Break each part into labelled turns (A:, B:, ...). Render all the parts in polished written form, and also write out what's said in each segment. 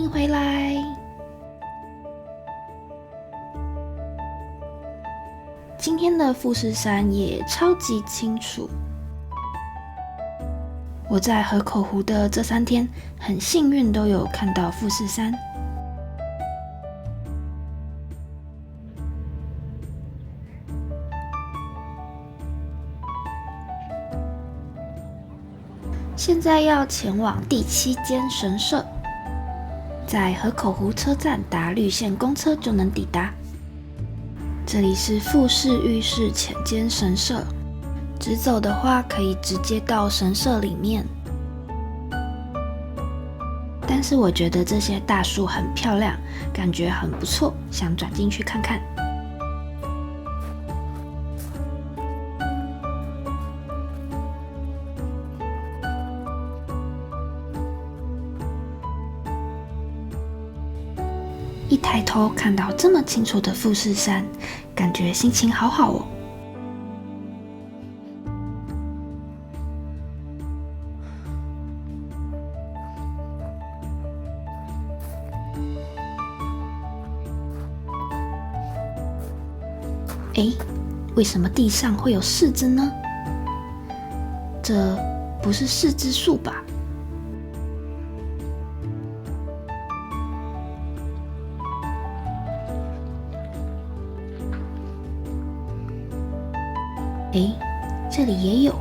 A: 迎回来。今天的富士山也超级清楚。我在河口湖的这3天很幸运都有看到富士山。现在要前往第7间神社，在河口湖车站搭绿线公车就能抵达。这里是富士御室浅间神社，直走的话可以直接到神社里面。但是我觉得这些大树很漂亮，感觉很不错，想转进去看看。一抬头看到这么清楚的富士山，感觉心情好好哦。诶，为什么地上会有柿子呢？这不是柿子树吧？诶，这里也有。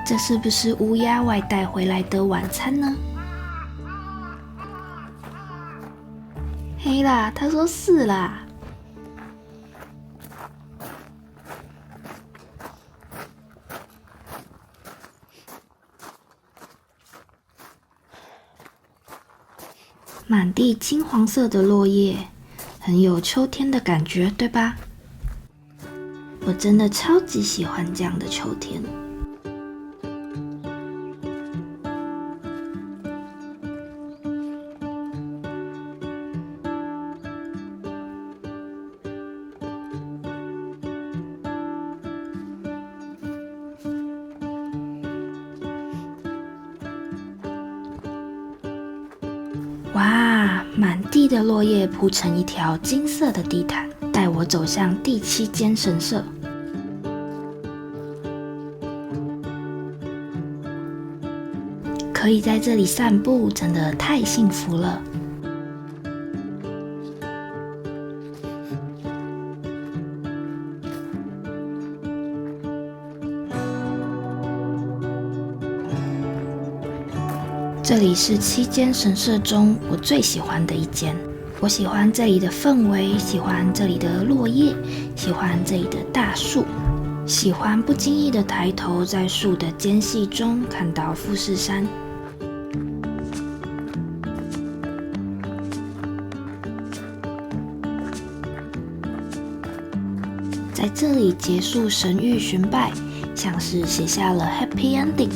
A: 这是不是乌鸦外带回来的晚餐呢？嘿啦，他说是啦。满地金黄色的落叶，很有秋天的感觉，对吧？我真的超级喜欢这样的秋天。哇，满地的落叶铺成一条金色的地毯，带我走向第7间神社。可以在这里散步，真的太幸福了。这里是7间神社中我最喜欢的一间。我喜欢这里的氛围，喜欢这里的落叶，喜欢这里的大树，喜欢不经意的抬头，在树的间隙中看到富士山。在这里结束神域巡拜，像是写下了 Happy Ending。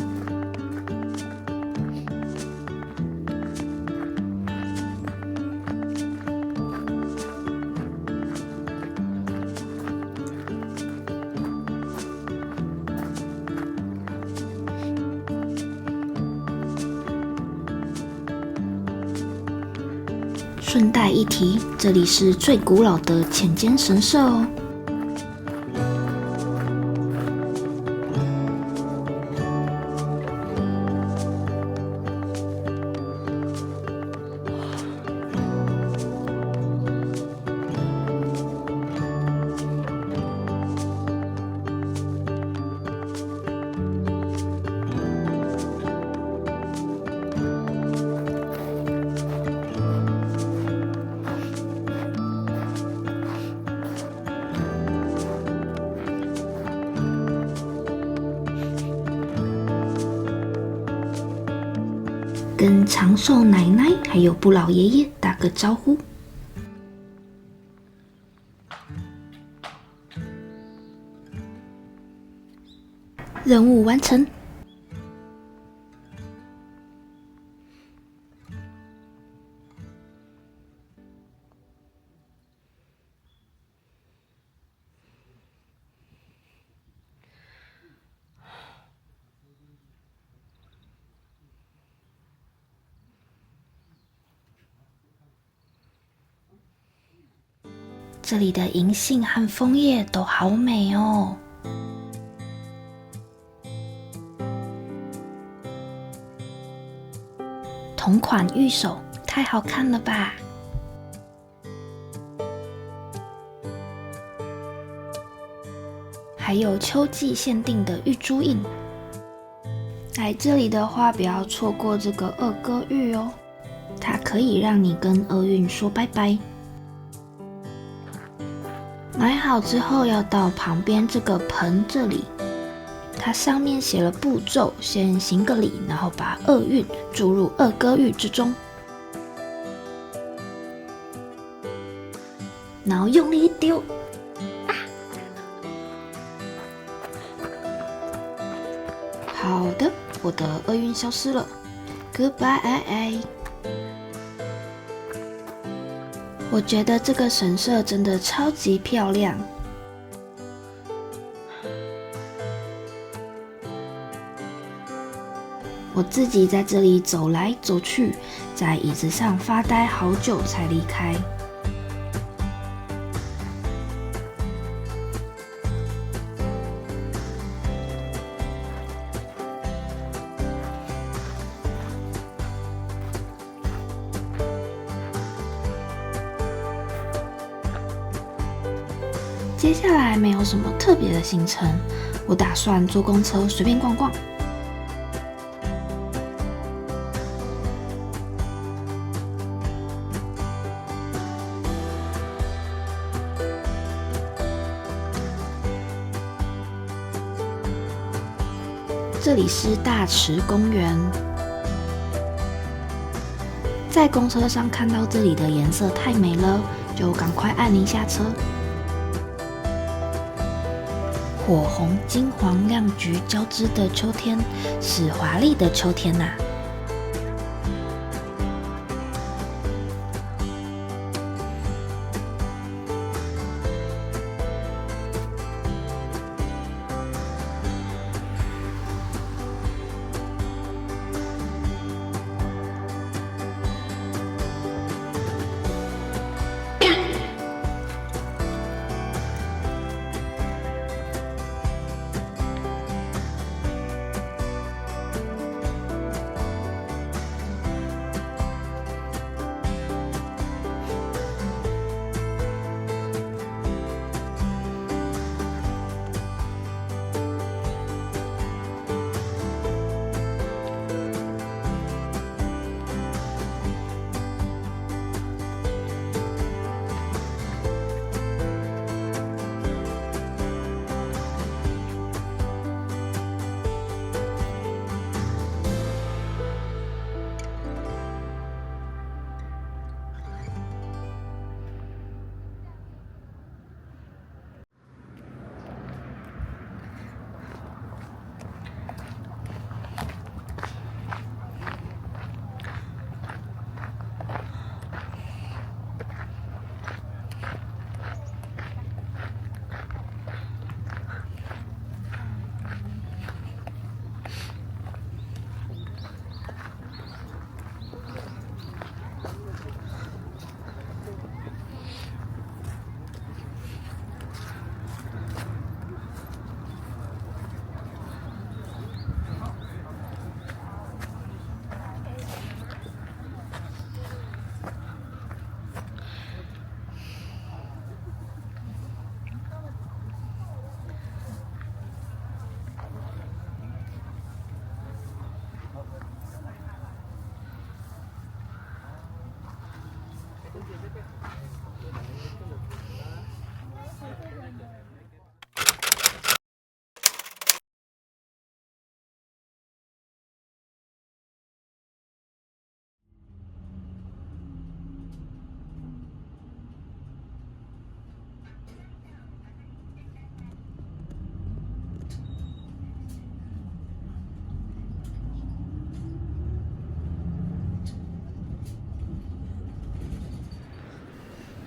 A: 顺带一提，这里是最古老的浅间神社哦。跟长寿奶奶还有不老爷爷打个招呼。任务完成。这里的银杏和枫叶都好美哦。同款玉手，太好看了吧！还有秋季限定的玉珠印。来这里的话，不要错过这个二哥玉哦，它可以让你跟厄运说拜拜。买好之后，要到旁边这个盆这里，它上面写了步骤，先行个礼，然后把厄运注入二哥玉之中，然后用力一丢。好的，我的厄运消失了 ，Goodbye。我觉得这个神社真的超级漂亮。我自己在这里走来走去，在椅子上发呆好久才离开。接下来没有什么特别的行程，我打算坐公车随便逛逛。这里是大池公园，在公车上看到这里的颜色太美了，就赶快按铃下车。火红、金黄、亮橘交织的秋天，是华丽的秋天呐！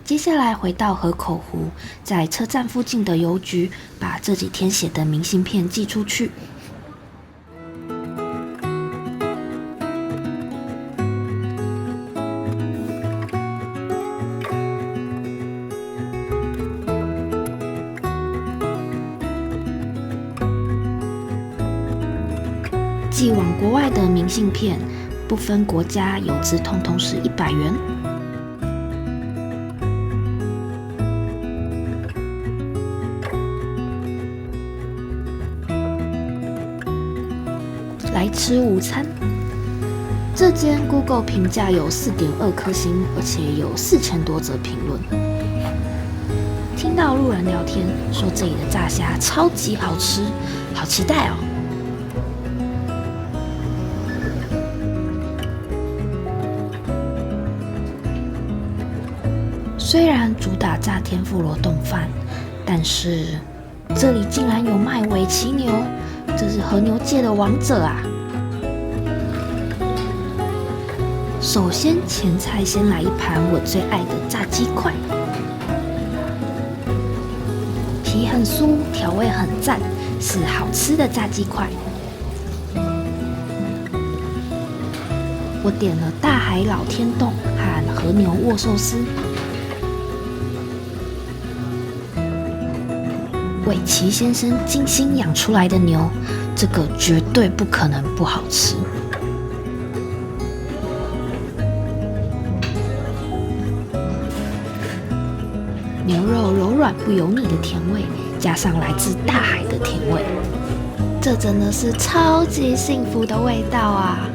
A: 接下来回到河口湖，在车站附近的邮局把这几天写的明信片寄出去。寄往国外的明信片，不分国家，邮资通通是100元。来吃午餐，这间 Google 评价有4.2颗星，而且有4000多则评论。听到路人聊天说这里的炸虾超级好吃，好期待哦！虽然主打炸天妇罗冻饭，但是这里竟然有卖尾鳍牛，这是和牛界的王者啊！首先前菜先来一盘我最爱的炸鸡块，皮很酥，调味很赞，是好吃的炸鸡块。我点了大海老天冻和和牛握寿司。尾鳍先生精心养出来的牛，这个绝对不可能不好吃。牛肉柔软不油腻的甜味，加上来自大海的甜味，这真的是超级幸福的味道啊！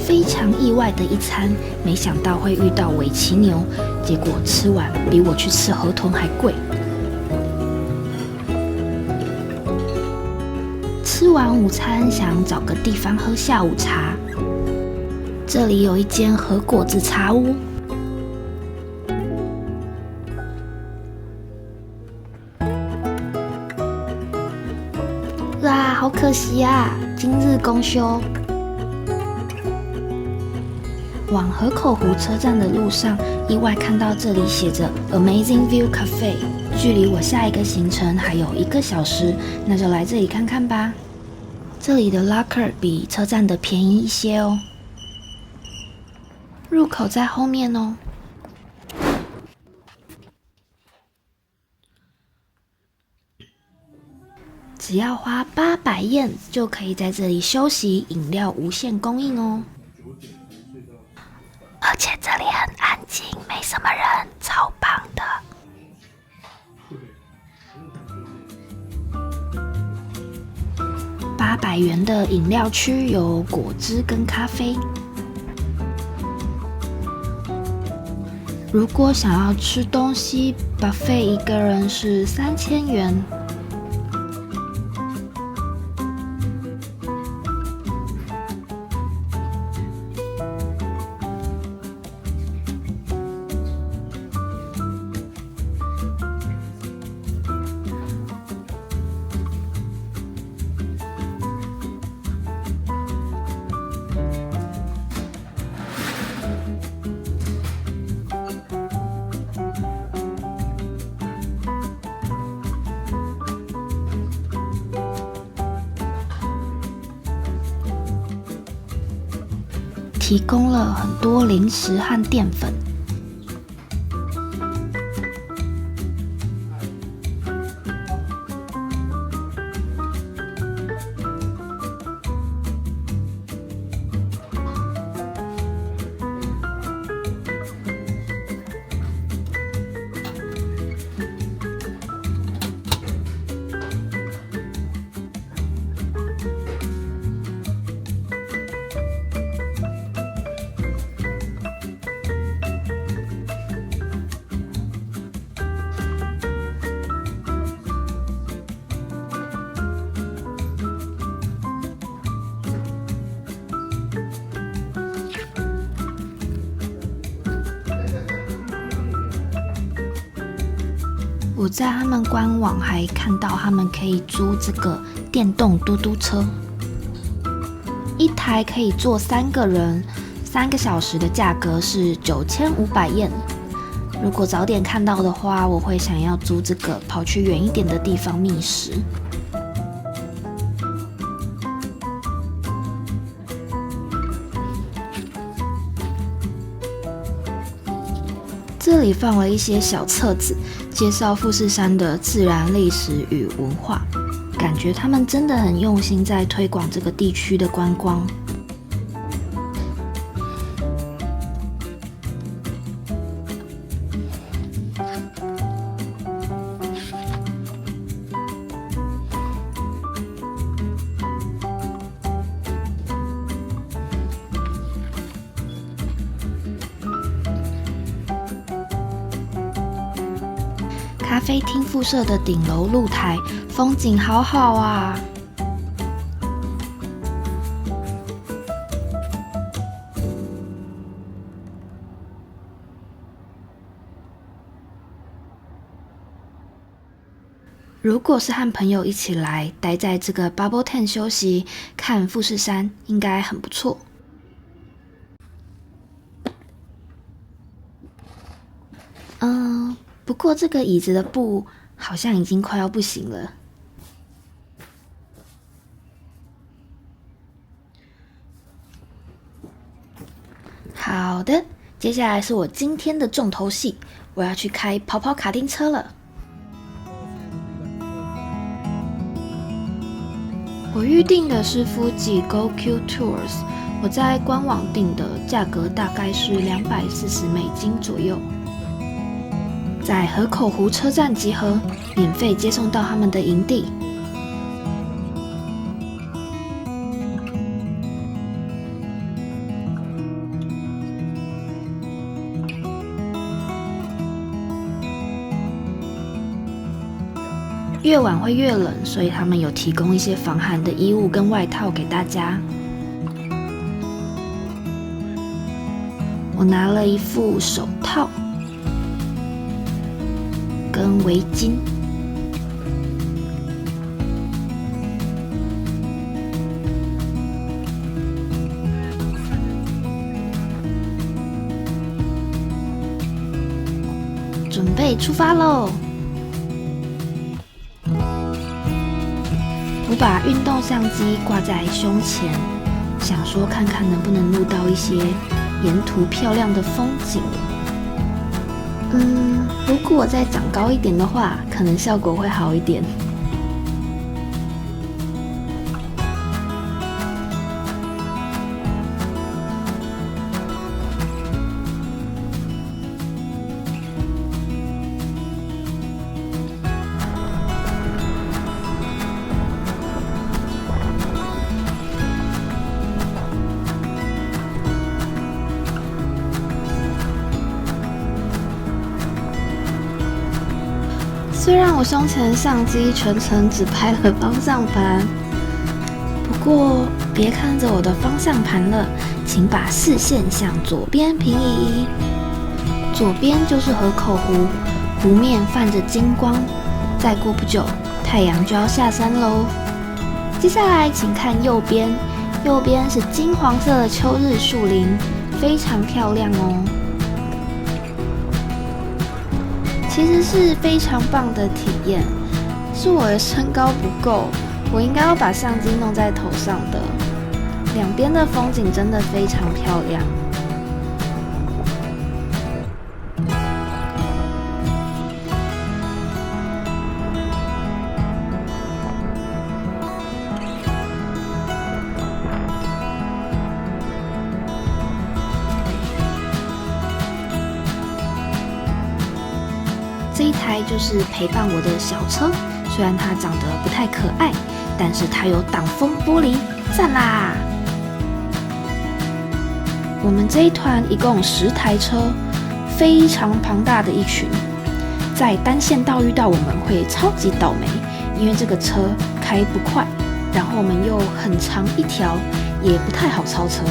A: 非常意外的一餐，没想到会遇到尾鳍牛，结果吃完比我去吃河豚还贵。吃完午餐，想找个地方喝下午茶，这里有一间和果子茶屋。哇，好可惜啊，今日公休。往河口湖车站的路上，意外看到这里写着 Amazing View Cafe， 距离我下一个行程还有1个小时，那就来这里看看吧。这里的 locker 比车站的便宜一些哦。入口在后面哦。只要花800yen就可以在这里休息，饮料无限供应哦。而且这里很安静，没什么人，超棒的。800元的饮料区有果汁跟咖啡。如果想要吃东西 ，buffet 一个人是3000元。提供了很多零食和淀粉。我在他们官网还看到他们可以租这个电动嘟嘟车，一台可以坐3个人，3个小时的价格是9500yen。如果早点看到的话，我会想要租这个，跑去远一点的地方觅食。这里放了一些小册子，介绍富士山的自然历史与文化，感觉他们真的很用心在推广这个地区的观光。咖啡厅附设的顶楼露台，风景好好啊！如果是和朋友一起来，待在这个 Bubble Tent 休息，看富士山，应该很不错。不过这个椅子的布好像已经快要不行了。好的，接下来是我今天的重头戏，我要去开跑跑卡丁车了。我预定的是Fuji GoQ Tours， 我在官网订的，价格大概是$240左右。在河口湖车站集合，免费接送到他们的营地。越晚会越冷，所以他们有提供一些防寒的衣物跟外套给大家。我拿了一副手套跟围巾。准备出发喽！我把运动相机挂在胸前，想说看看能不能录到一些沿途漂亮的风景。如果我再长高一点的话，可能效果会好一点。虽然我胸前相机全程只拍了方向盘，不过别看着我的方向盘了，请把视线向左边平移。左边就是河口湖，湖面泛着金光，再过不久，太阳就要下山喽。接下来请看右边，右边是金黄色的秋日树林，非常漂亮哦。其实是非常棒的体验，是我的身高不够，我应该要把相机弄在头上的。两边的风景真的非常漂亮。这一台就是陪伴我的小车，虽然它长得不太可爱，但是它有挡风玻璃，赞啦！我们这一团一共10台车，非常庞大的一群。在单线道遇到我们会超级倒霉，因为这个车开不快，然后我们又很长一条，也不太好超车。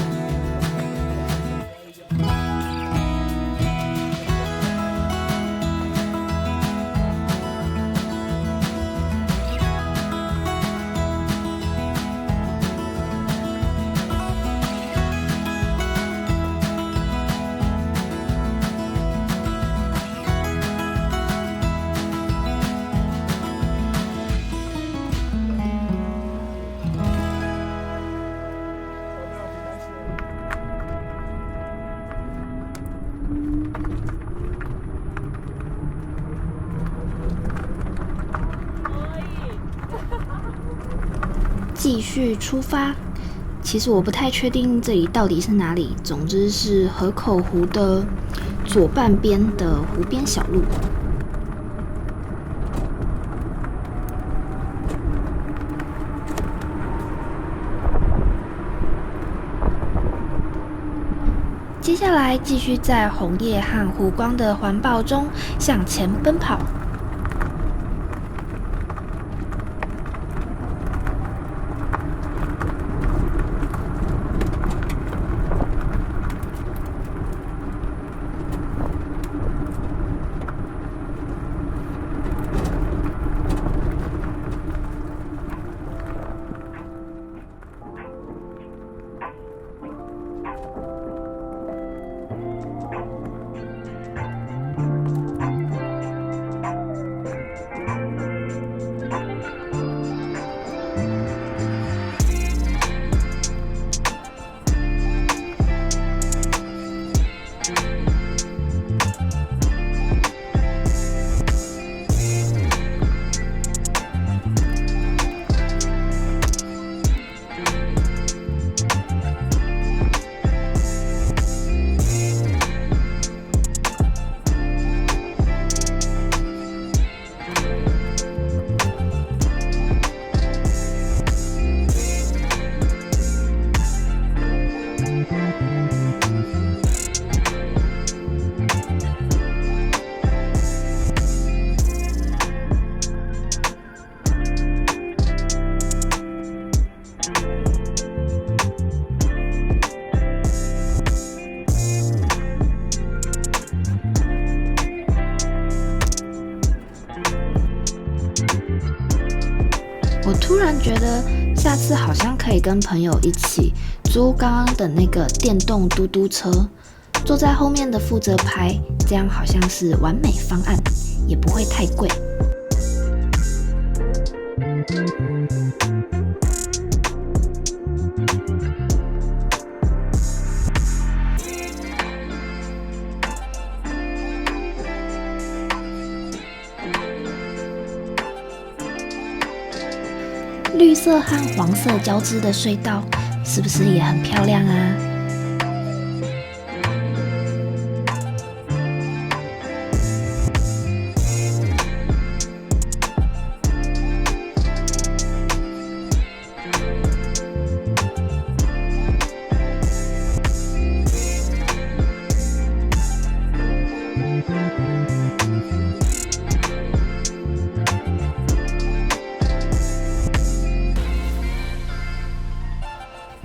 A: 继续出发。其实我不太确定这里到底是哪里，总之是河口湖的左半边的湖边小路。接下来继续在红叶和湖光的环抱中向前奔跑。我突然觉得下次好像可以跟朋友一起租刚刚的那个电动嘟嘟车，坐在后面的负责拍，这样好像是完美方案，也不会太贵。绿色和黄色交织的隧道，是不是也很漂亮啊？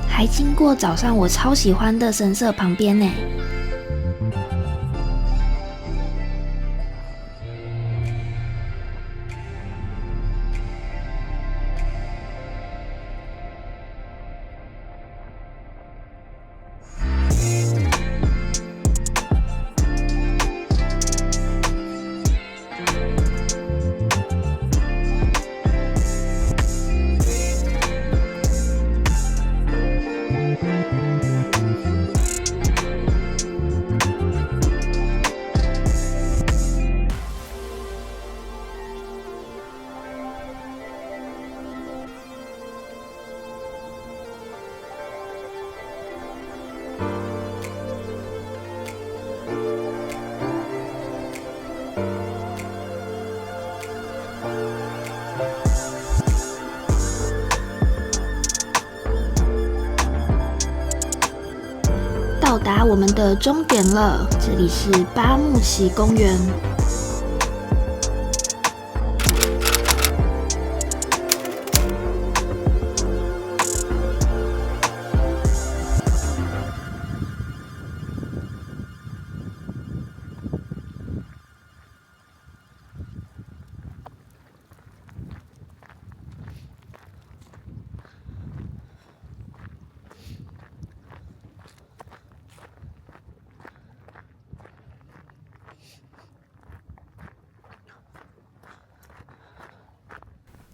A: 还经过早上我超喜欢的神社旁边呢。到达我们的终点了，这里是八木崎公园。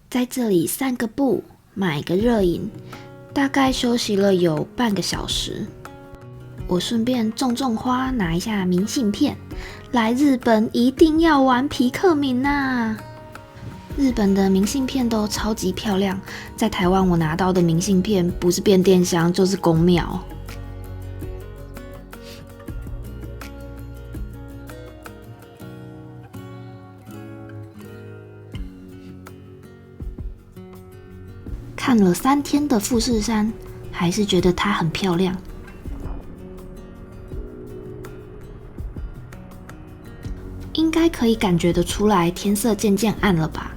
A: 在这里散个步，买个热饮，大概休息了有半个小时。我顺便种花，拿一下明信片。来日本一定要玩皮克敏啊！日本的明信片都超级漂亮，在台湾我拿到的明信片不是变电箱就是公庙。看了3天的富士山，还是觉得它很漂亮。应该可以感觉得出来，天色渐渐暗了吧？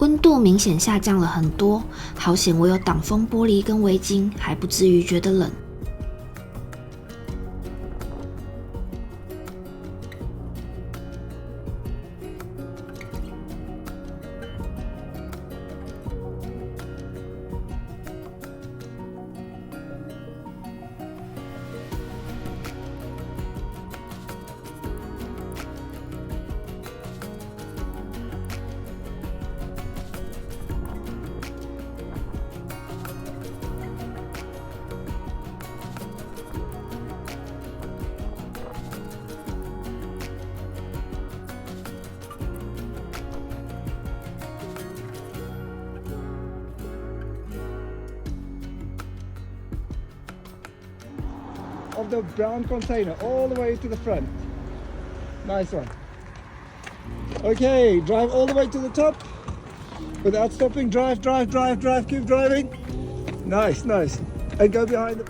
A: 温度明显下降了很多，好险我有挡风玻璃跟围巾，还不至于觉得冷。
B: Of the brown container all the way to the front. Nice one. Okay, drive all the way to the top without stopping. Drive, drive, drive, drive. Keep driving. Nice, nice. And go behind the...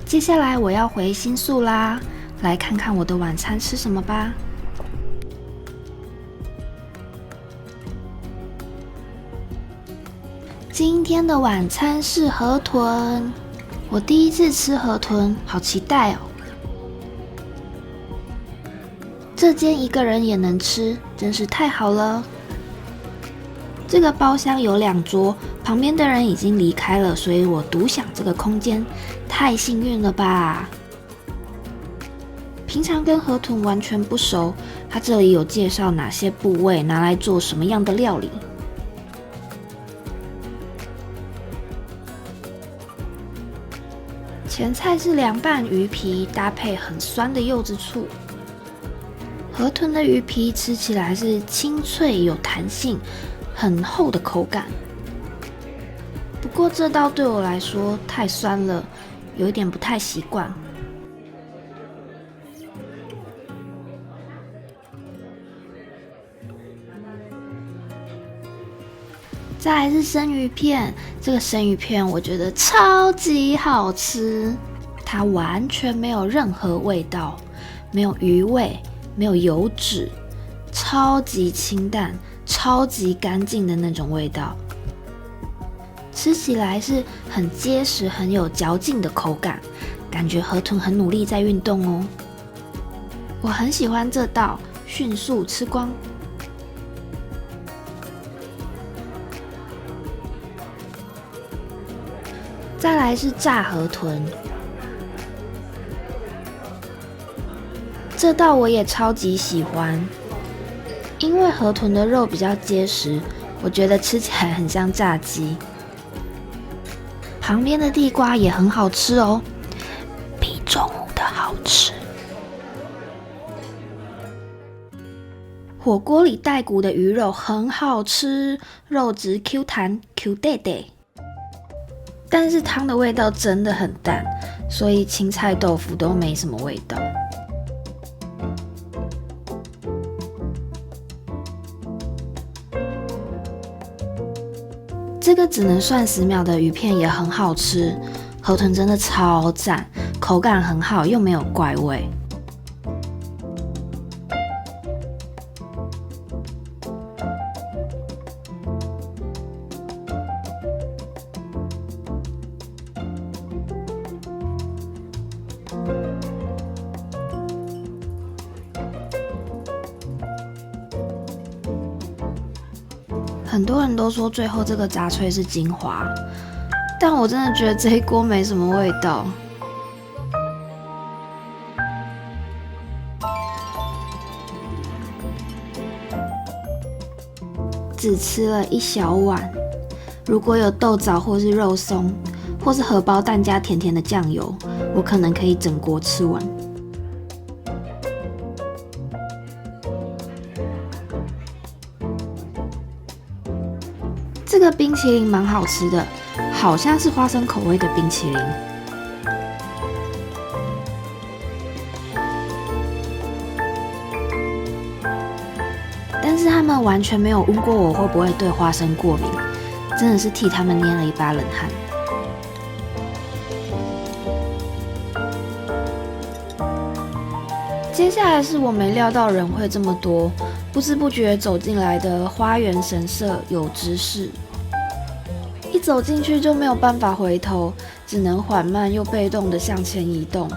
A: 接下来我要回新宿啦，来看看我的晚餐吃什么吧。今天的晚餐是河豚，我第一次吃河豚，好期待哦！这间一个人也能吃，真是太好了。这个包厢有2桌，旁边的人已经离开了，所以我独享这个空间，太幸运了吧！平常跟河豚完全不熟，他这里有介绍哪些部位拿来做什么样的料理。前菜是凉拌鱼皮，搭配很酸的柚子醋。河豚的鱼皮吃起来是清脆有弹性，很厚的口感。不过这道对我来说太酸了，有一点不太习惯。再来是生鱼片，这个生鱼片我觉得超级好吃，它完全没有任何味道，没有鱼味，没有油脂，超级清淡，超级干净的那种味道。吃起来是很结实、很有嚼劲的口感，感觉河豚很努力在运动哦。我很喜欢这道，迅速吃光。再来是炸河豚，这道我也超级喜欢，因为河豚的肉比较结实，我觉得吃起来很像炸鸡。旁边的地瓜也很好吃哦，比中午的好吃。火锅里带骨的鱼肉很好吃，肉质 Q 弹 Q 弹弹。但是汤的味道真的很淡，所以青菜豆腐都没什么味道。这个只能算10秒的鱼片也很好吃，河豚真的超赞，口感很好又没有怪味。很多人都说最后这个杂炊是精华，但我真的觉得这一锅没什么味道。只吃了1小碗，如果有豆枣或是肉松，或是荷包蛋加甜甜的酱油，我可能可以整锅吃完。淇淋蛮好吃的，好像是花生口味的冰淇淋。但是他们完全没有问过我会不会对花生过敏，真的是替他们捏了一把冷汗。接下来是我没料到人会这么多，不知不觉走进来的花园神社有知识。一走进去就没有办法回头，只能缓慢又被动地向前移动。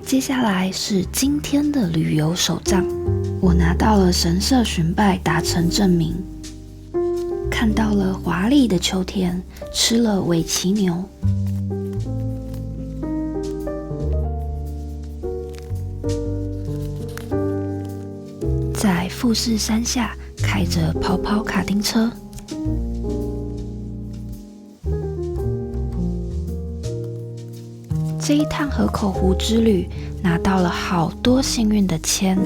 A: 接下来是今天的旅游手账，我拿到了神社巡拜达成证明，看到了华丽的秋天，吃了尾骑牛。在富士山下开着跑跑卡丁车。这一趟河口湖之旅拿到了好多幸运的签。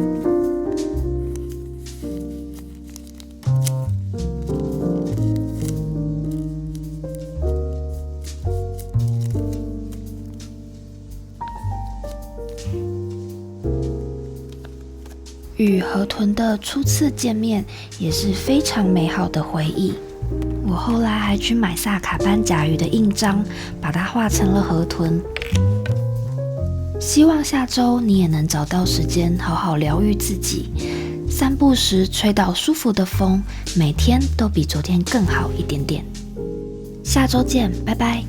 A: 与河豚的初次见面也是非常美好的回忆。我后来还去买萨卡班甲鱼的印章，把它画成了河豚。希望下周你也能找到时间好好疗愈自己，散步时吹到舒服的风，每天都比昨天更好一点点。下周见，拜拜。